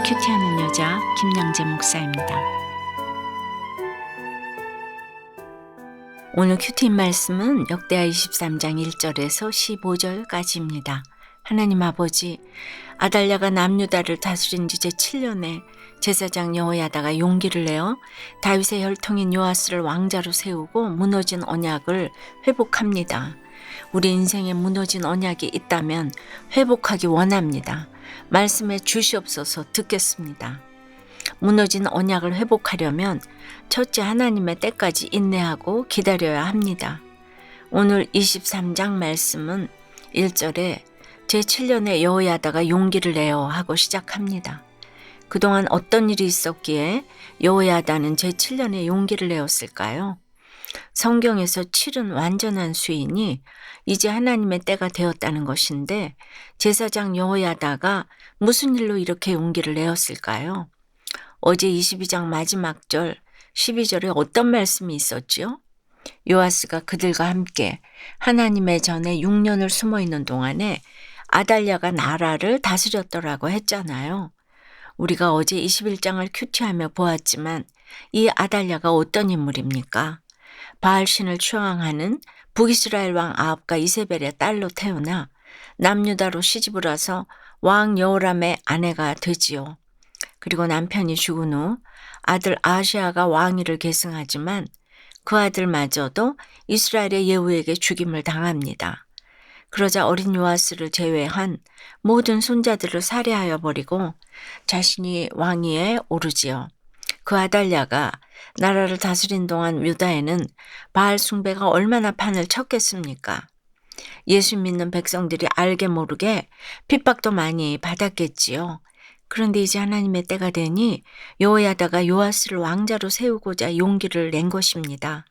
큐티하는 여자 김양재 목사입니다. 오늘 큐티 말씀은 역대하 23장 1절에서 15절까지입니다. 하나님 아버지, 아달랴가 남유다를 다스린 지 제7년에 제사장 여호야다가 용기를 내어 다윗의 혈통인 요아스를 왕자로 세우고 무너진 언약을 회복합니다. 우리 인생에 무너진 언약이 있다면 회복하기 원합니다. 말씀에 주시옵소서 듣겠습니다. 무너진 언약을 회복하려면 첫째 하나님의 때까지 인내하고 기다려야 합니다. 오늘 23장 말씀은 1절에 제7년에 여호야다가 용기를 내어 하고 시작합니다. 그동안 어떤 일이 있었기에 여호야다는 제7년에 용기를 내었을까요? 성경에서 7은 완전한 수이니 이제 하나님의 때가 되었다는 것인데 제사장 여호야다가 무슨 일로 이렇게 용기를 내었을까요? 어제 22장 마지막 절 12절에 어떤 말씀이 있었지요? 요아스가 그들과 함께 하나님의 전에 6년을 숨어있는 동안에 아달랴가 나라를 다스렸더라고 했잖아요. 우리가 어제 21장을 큐티하며 보았지만 이 아달랴가 어떤 인물입니까? 바알신을 추앙하는 북이스라엘 왕 아합과 이세벨의 딸로 태어나 남유다로 시집을 와서 왕 여호람의 아내가 되지요. 그리고 남편이 죽은 후 아들 아하시아가 왕위를 계승하지만 그 아들마저도 이스라엘의 예후에게 죽임을 당합니다. 그러자 어린 요아스를 제외한 모든 손자들을 살해하여 버리고 자신이 왕위에 오르지요. 그 아달랴가 나라를 다스린 동안 유다에는 바알 숭배가 얼마나 판을 쳤겠습니까? 예수 믿는 백성들이 알게 모르게 핍박도 많이 받았겠지요. 그런데 이제 하나님의 때가 되니 여호야다가 요아스를 왕자로 세우고자 용기를 낸 것입니다.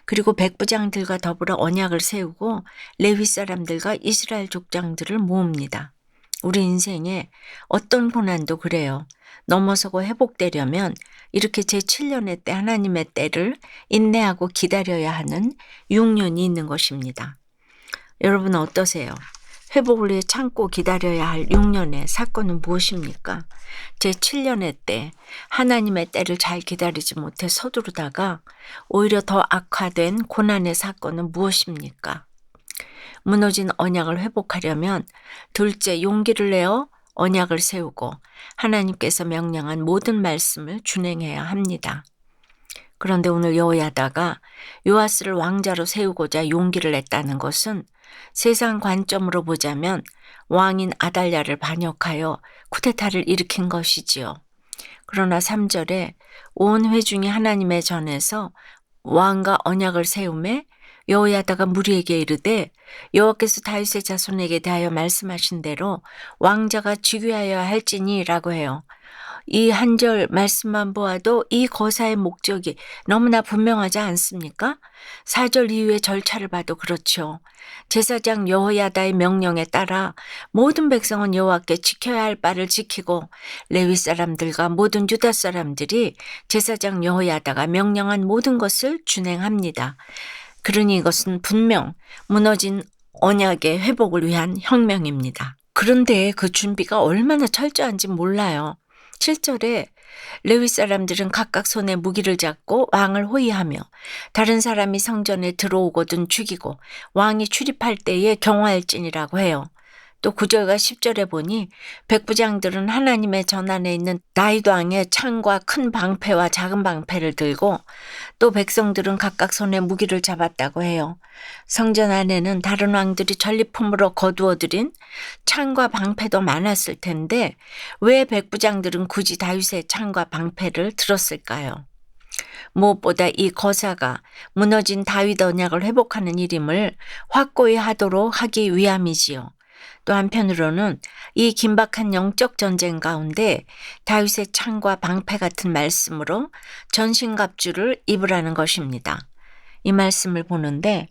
그리고 백부장들과 더불어 언약을 세우고 레위 사람들과 이스라엘 족장들을 모읍니다. 우리 인생에 어떤 고난도 그래요. 넘어서고 회복되려면 이렇게 제7년의 때 하나님의 때를 인내하고 기다려야 하는 6년이 있는 것입니다. 여러분은 어떠세요? 회복을 위해 참고 기다려야 할 6년의 사건은 무엇입니까? 제7년의 때 하나님의 때를 잘 기다리지 못해 서두르다가 오히려 더 악화된 고난의 사건은 무엇입니까? 무너진 언약을 회복하려면 둘째 용기를 내어 언약을 세우고 하나님께서 명령한 모든 말씀을 준행해야 합니다. 그런데 오늘 여호야다가 요아스를 왕자로 세우고자 용기를 냈다는 것은 세상 관점으로 보자면 왕인 아달랴를 반역하여 쿠데타를 일으킨 것이지요. 그러나 3절에 온 회중이 하나님의 전에서 왕과 언약을 세우매 여호야다가 무리에게 이르되 여호와께서 다윗의 자손에게 대하여 말씀하신 대로 왕자가 즉위하여야 할지니라고 해요. 이 한 절 말씀만 보아도 이 거사의 목적이 너무나 분명하지 않습니까? 4절 이후의 절차를 봐도 그렇죠. 제사장 여호야다의 명령에 따라 모든 백성은 여호와께 지켜야 할 바를 지키고 레위 사람들과 모든 유다 사람들이 제사장 여호야다가 명령한 모든 것을 준행합니다. 그러니 이것은 분명 무너진 언약의 회복을 위한 혁명입니다. 그런데 그 준비가 얼마나 철저한지 몰라요. 7절에 레위 사람들은 각각 손에 무기를 잡고 왕을 호위하며 다른 사람이 성전에 들어오거든 죽이고 왕이 출입할 때에 경호할지니라고 해요. 또 9절과 10절에 보니 백부장들은 하나님의 전안에 있는 다윗 왕의 창과 큰 방패와 작은 방패를 들고 또 백성들은 각각 손에 무기를 잡았다고 해요. 성전 안에는 다른 왕들이 전리품으로 거두어들인 창과 방패도 많았을 텐데 왜 백부장들은 굳이 다윗의 창과 방패를 들었을까요? 무엇보다 이 거사가 무너진 다윗 언약을 회복하는 일임을 확고히 하도록 하기 위함이지요. 또 한편으로는 이 긴박한 영적 전쟁 가운데 다윗의 창과 방패 같은 말씀으로 전신갑주를 입으라는 것입니다. 이 말씀을 보는데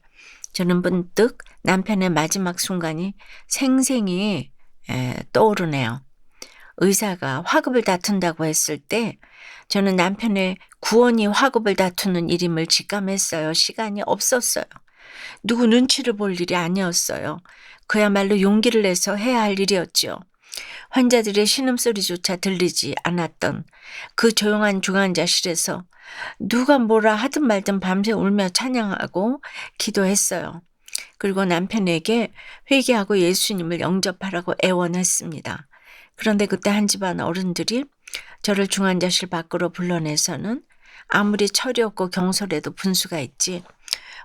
저는 문득 남편의 마지막 순간이 생생히 떠오르네요. 의사가 화급을 다툰다고 했을 때 저는 남편의 구원이 화급을 다투는 일임을 직감했어요. 시간이 없었어요. 누구 눈치를 볼 일이 아니었어요. 그야말로 용기를 내서 해야 할 일이었죠. 환자들의 신음소리조차 들리지 않았던 그 조용한 중환자실에서 누가 뭐라 하든 말든 밤새 울며 찬양하고 기도했어요. 그리고 남편에게 회개하고 예수님을 영접하라고 애원했습니다. 그런데 그때 한 집안 어른들이 저를 중환자실 밖으로 불러내서는 아무리 철이 없고 경솔해도 분수가 있지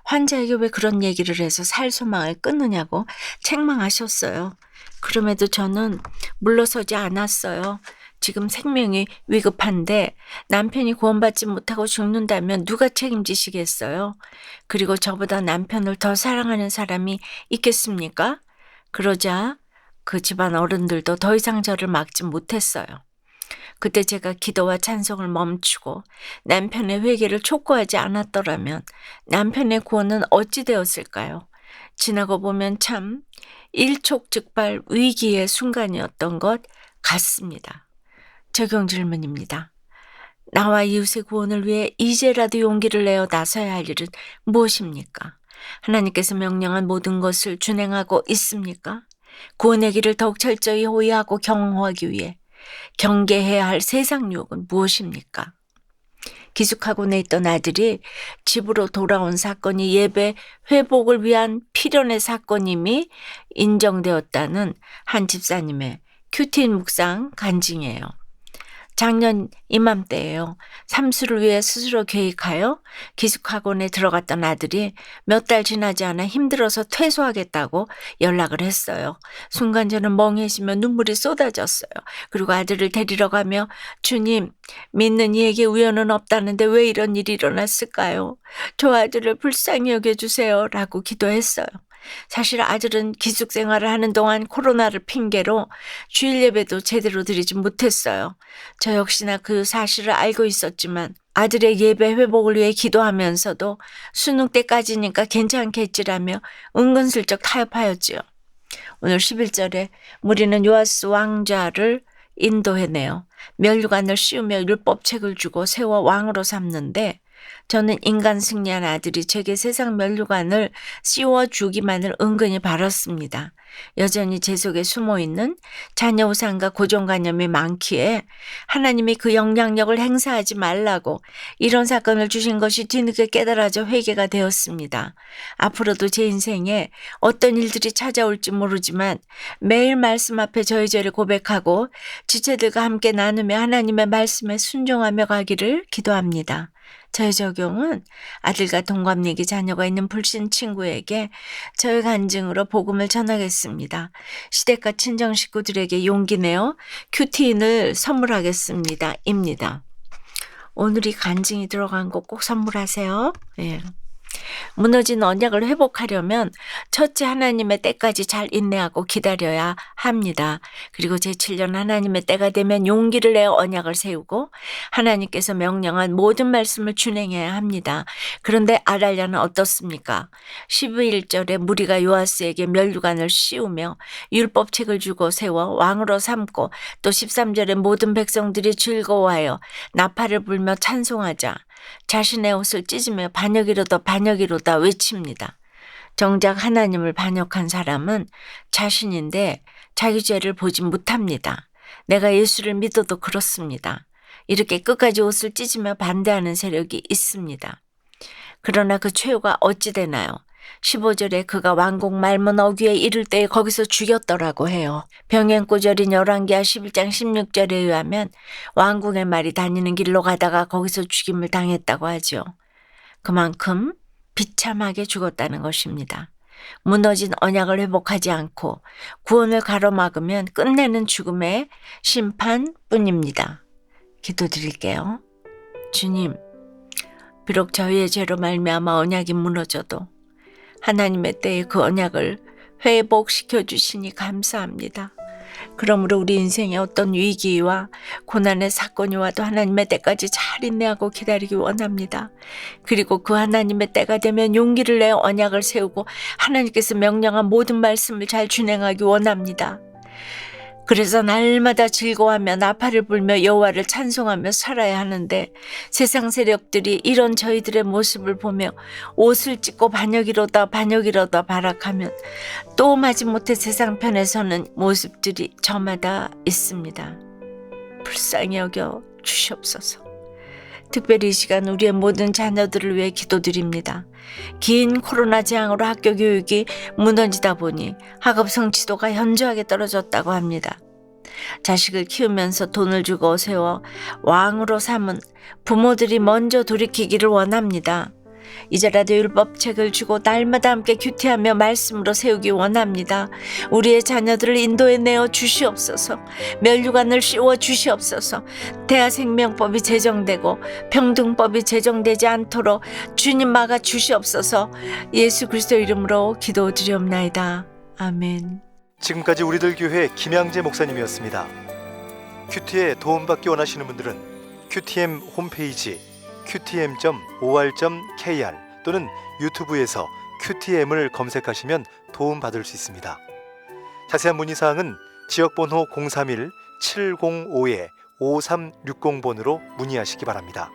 환자에게 왜 그런 얘기를 해서 살 소망을 끊느냐고 책망하셨어요. 그럼에도 저는 물러서지 않았어요. 지금 생명이 위급한데 남편이 구원받지 못하고 죽는다면 누가 책임지시겠어요? 그리고 저보다 남편을 더 사랑하는 사람이 있겠습니까? 그러자 그 집안 어른들도 더 이상 저를 막지 못했어요. 그때 제가 기도와 찬송을 멈추고 남편의 회개를 촉구하지 않았더라면 남편의 구원은 어찌 되었을까요? 지나고 보면 참 일촉즉발 위기의 순간이었던 것 같습니다. 적용 질문입니다. 나와 이웃의 구원을 위해 이제라도 용기를 내어 나서야 할 일은 무엇입니까? 하나님께서 명령한 모든 것을 준행하고 있습니까? 구원의 길을 더욱 철저히 호위하고 경호하기 위해 경계해야 할 세상 유혹은 무엇입니까? 기숙학원에 있던 아들이 집으로 돌아온 사건이 예배 회복을 위한 필연의 사건임이 인정되었다는 한 집사님의 큐티 묵상 간증이에요. 작년 이맘때예요. 삼수를 위해 스스로 계획하여 기숙학원에 들어갔던 아들이 몇 달 지나지 않아 힘들어서 퇴소하겠다고 연락을 했어요. 순간 저는 멍해지며 눈물이 쏟아졌어요. 그리고 아들을 데리러 가며 주님, 믿는 이에게 우연은 없다는데 왜 이런 일이 일어났을까요? 저 아들을 불쌍히 여겨주세요 라고 기도했어요. 사실 아들은 기숙 생활을 하는 동안 코로나를 핑계로 주일 예배도 제대로 드리지 못했어요. 저 역시나 그 사실을 알고 있었지만 아들의 예배 회복을 위해 기도하면서도 수능 때까지니까 괜찮겠지라며 은근슬쩍 타협하였지요. 오늘 11절에 무리는 요아스 왕자를 인도해내요. 면류관을 씌우며 율법책을 주고 세워 왕으로 삼는데 저는 인간 승리한 아들이 제게 세상 면류관을 씌워주기만을 은근히 바랐습니다. 여전히 제 속에 숨어있는 자녀 우상과 고정관념이 많기에 하나님이 그 영향력을 행사하지 말라고 이런 사건을 주신 것이 뒤늦게 깨달아져 회개가 되었습니다. 앞으로도 제 인생에 어떤 일들이 찾아올지 모르지만 매일 말씀 앞에 저의 죄를 고백하고 지체들과 함께 나누며 하나님의 말씀에 순종하며 가기를 기도합니다. 저의 적용은 아들과 동갑내기 자녀가 있는 불신 친구에게 저의 간증으로 복음을 전하겠습니다. 시댁과 친정 식구들에게 용기 내어 큐티인을 선물하겠습니다. 입니다. 오늘 이 간증이 들어간 거 꼭 선물하세요. 예. 무너진 언약을 회복하려면 첫째 하나님의 때까지 잘 인내하고 기다려야 합니다. 그리고 제7년 하나님의 때가 되면 용기를 내어 언약을 세우고 하나님께서 명령한 모든 말씀을 준행해야 합니다. 그런데 아달랴는 어떻습니까? 11절에 무리가 요아스에게 면류관을 씌우며 율법책을 주고 세워 왕으로 삼고 또 13절에 모든 백성들이 즐거워하여 나팔을 불며 찬송하자 자신의 옷을 찢으며 반역이로다 반역이로다 외칩니다. 정작 하나님을 반역한 사람은 자신인데 자기 죄를 보지 못합니다. 내가 예수를 믿어도 그렇습니다. 이렇게 끝까지 옷을 찢으며 반대하는 세력이 있습니다. 그러나 그 최후가 어찌 되나요? 15절에 그가 왕궁 말문 어귀에 이를 때에 거기서 죽였더라고 해요. 병행고절인 열왕기하 11장 16절에 의하면 왕궁의 말이 다니는 길로 가다가 거기서 죽임을 당했다고 하죠. 그만큼 비참하게 죽었다는 것입니다. 무너진 언약을 회복하지 않고 구원을 가로막으면 끝내는 죽음의 심판뿐입니다. 기도드릴게요. 주님, 비록 저희의 죄로 말미암아 언약이 무너져도 하나님의 때에 그 언약을 회복시켜 주시니 감사합니다. 그러므로 우리 인생에 어떤 위기와 고난의 사건이 와도 하나님의 때까지 잘 인내하고 기다리기 원합니다. 그리고 그 하나님의 때가 되면 용기를 내어 언약을 세우고 하나님께서 명령한 모든 말씀을 잘 준행하기 원합니다. 그래서 날마다 즐거워하며 나팔을 불며 여호와를 찬송하며 살아야 하는데 세상 세력들이 이런 저희들의 모습을 보며 옷을 찢고 반역이로다 반역이로다 발악하면 또 마지못해 세상 편에 서는 모습들이 저마다 있습니다. 불쌍히 여겨 주시옵소서. 특별히 이 시간 우리의 모든 자녀들을 위해 기도드립니다. 긴 코로나 재앙으로 학교 교육이 무너지다 보니 학업 성취도가 현저하게 떨어졌다고 합니다. 자식을 키우면서 돈을 주고 세워 왕으로 삼은 부모들이 먼저 돌이키기를 원합니다. 이제라도 율법책을 주고 날마다 함께 규태하며 말씀으로 세우기 원합니다. 우리의 자녀들을 인도에 내어 주시옵소서. 면류관을 씌워 주시옵소서. 대하생명법이 제정되고 평등법이 제정되지 않도록 주님 막아 주시옵소서. 예수 그리스도 이름으로 기도드리옵나이다. 아멘. 지금까지 우리들 교회 김양재 목사님이었습니다. 큐티에 도움받기 원하시는 분들은 QTM 홈페이지 qtm.or.kr 또는 유튜브에서 QTM을 검색하시면 도움받을 수 있습니다. 자세한 문의사항은 지역번호 031-705-5360번으로 문의하시기 바랍니다.